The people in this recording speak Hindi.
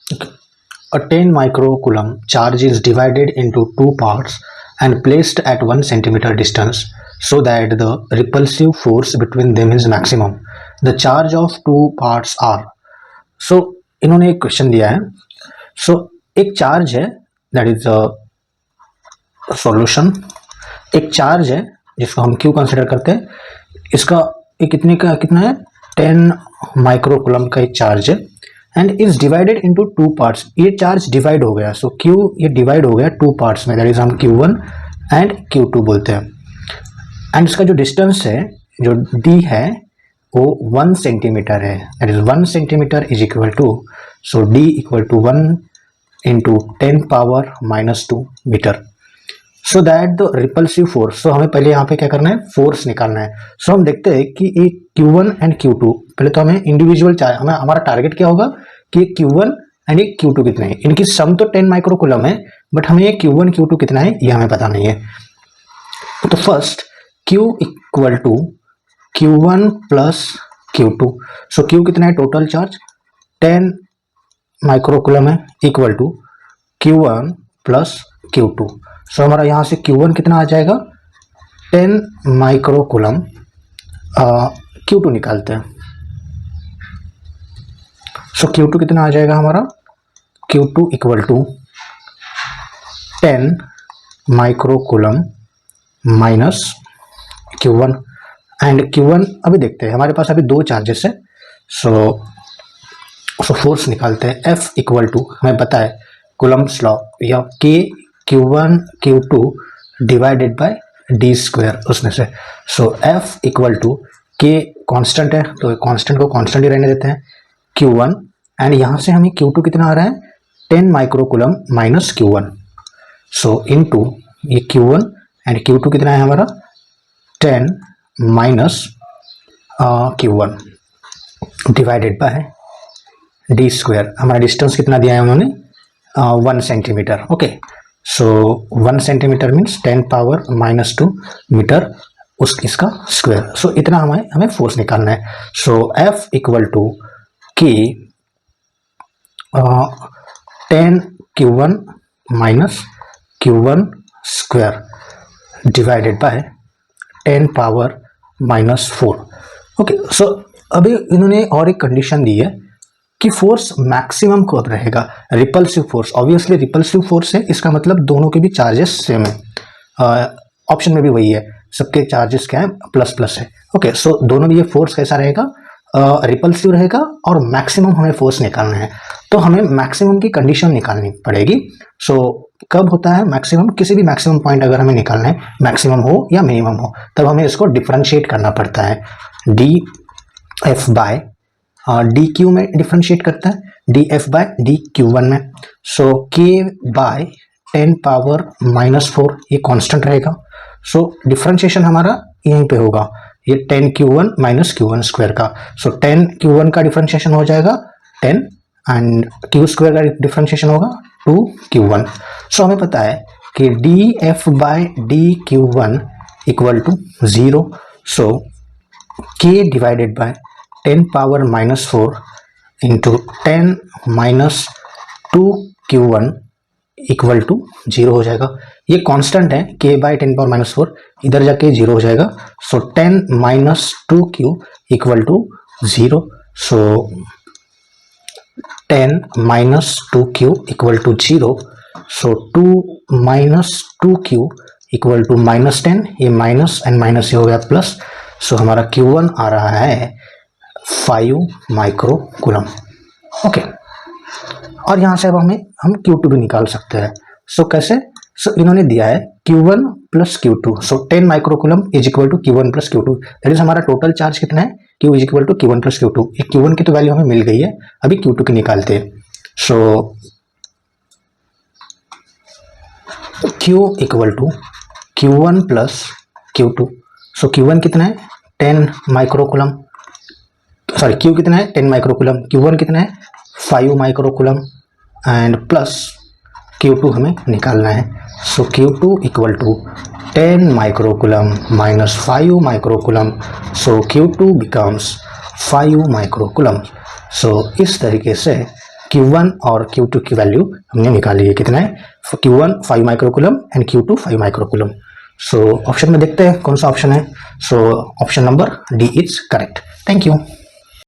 A 10 microcoulomb charge is divided into two parts and placed at 1 centimeter distance so that the repulsive force between them is maximum. The charge of two parts are. So इन्होंने एक क्वेश्चन दिया है. So एक चार्ज है, दैट इज सॉल्यूशन. एक चार्ज है जिसको हम क्यू कंसिडर करते हैं. इसका ये कितना है 10 माइक्रोकूलम का एक चार्ज है and is divided into two parts. ये चार्ज डिवाइड हो गया. सो क्यू ये डिवाइड हो गया टू पार्ट्स में, दैट इज हम Q1 एंड Q2 बोलते हैं. एंड इसका जो डिस्टेंस है, जो D है, वो 1 सेंटीमीटर है. That is 1 centimetre is equal to, so D equal to 1 into 10 power -2 metre. So that the repulsive force. So हमें पहले यहाँ पे क्या करना है, फोर्स निकालना है. सो हम देखते हैं कि ये Q1 एंड Q2, पहले तो हमें इंडिविजुअल चाहिए. हमारा टारगेट क्या होगा कि Q1 एंड ये Q2 कितना है. इनकी सम तो 10 माइक्रोकूलम है, बट हमें ये Q1 Q2 कितना है ये हमें पता नहीं है. तो first Q equal to Q1 plus Q2. So Q कितना है, टोटल चार्ज 10 माइक्रोकूलम है, equal to Q1 plus Q2. So हमारा यहाँ से Q1 कितना आ जाएगा 10 माइक्रोकूलम. Q2 निकालते हैं. सो Q2 कितना आ जाएगा हमारा, Q2 equal to 10 microcoulomb minus Q1. And Q1 अभी देखते हैं, हमारे पास अभी दो चार्जेस है. सो फोर्स निकालते हैं. F इक्वल टू हमें पता है कूलम्ब्स लॉ, या K Q1 Q2 divided by D square उसमें से. So F equal to K constant है, तो कांस्टेंट को कांस्टेंट ही रहने देते हैं, Q1. एंड यहाँ से हमें Q2 कितना आ रहा है 10 माइक्रोकूलम माइनस Q1. सो इनटू ये Q1 एंड Q2 कितना है हमारा 10 minus Q1 divided by D square. हमारा डिस्टेंस कितना दिया है उन्होंने 1 centimetre. Okay, so 1 centimetre means 10 power -2 metre इसका स्क्वायर. सो इतना हमें फोर्स निकालना है. So F equal to K 10 Q1 minus Q1 square divided by 10 power -4. Okay, so अभी इन्होंने और एक कंडीशन दी है कि फोर्स मैक्सिमम कब रहेगा, repulsive force. Obviously repulsive force है, इसका मतलब दोनों के भी चार्जेस सेम है. ऑप्शन में भी वही है, सबके चार्जेस क्या है, प्लस प्लस है. ओके, सो दोनों में ये फोर्स कैसा रहेगा, रिपल्सिव रहेगा. और मैक्सिमम हमें फोर्स निकालना है, तो हमें मैक्सिमम की कंडीशन निकालनी पड़ेगी. सो कब होता है मैक्सिमम, किसी भी मैक्सिमम पॉइंट अगर हमें निकालना है, मैक्सिमम हो या मिनिमम हो, तब हमें इसको डिफरेंशिएट करना पड़ता है. D f by d q में डिफरेंशिएट करता है, d f by d Q1 में. सो के बाय 10 पावर -4 ये कांस्टेंट रहेगा. सो डिफरेंशिएशन हमारा यहीं पे होगा, ये 10 Q1 माइनस Q1 स्क्वायर का. सो 10 Q1 का डिफरेंशिएशन हो जाएगा 10 एंड Q स्क्वायर का डिफरेंशिएशन होगा 2 Q1. सो हमें पता है कि d f by d Q1 equal to 0. So k divided by 10 power -4 into 10 minus 2 Q1 equal to 0 हो जाएगा. ये कांस्टेंट है, k बाय 10 पावर -4, इधर जाके 0 हो जाएगा. So 10 minus 2Q equal to 0. So 10 minus 2Q equal to 0. So 2 minus 2Q equal to -10. ये माइनस एंड माइनस ये हो गया प्लस. सो हमारा Q1 आ रहा है 5 माइक्रोकूलम. ओके, और यहाँ से अब हम Q2 भी निकाल सकते हैं. सो कैसे, सो इन्होंने दिया है Q1 plus Q2. So 10 microcoulomb is equal to Q1 plus Q2. That is हमारा टोटल चार्ज कितना है, Q is equal to Q1 plus Q2. ये Q1 की तो वैल्यू हमें मिल गई है, अभी Q2 की निकालते हैं. So Q equal to Q1 plus Q2. So Q1 कितना है 10 माइक्रोकूलम, सॉरी Q कितना है 10 माइक्रोकूलम, Q1 कितना है 5 माइक्रोकूलम एंड प्लस Q2 हमें निकालना है. So Q2 equal to 10 microcoulomb minus 5 microcoulomb. So Q2 becomes 5 microcoulomb. So इस तरीके से Q1 और Q2 की वैल्यू हमने निकाली है, कितना है, Q1 5 microcoulomb and Q2 5 microcoulomb. So option में देखते हैं कौन सा ऑप्शन है। So option number D is correct. Thank you.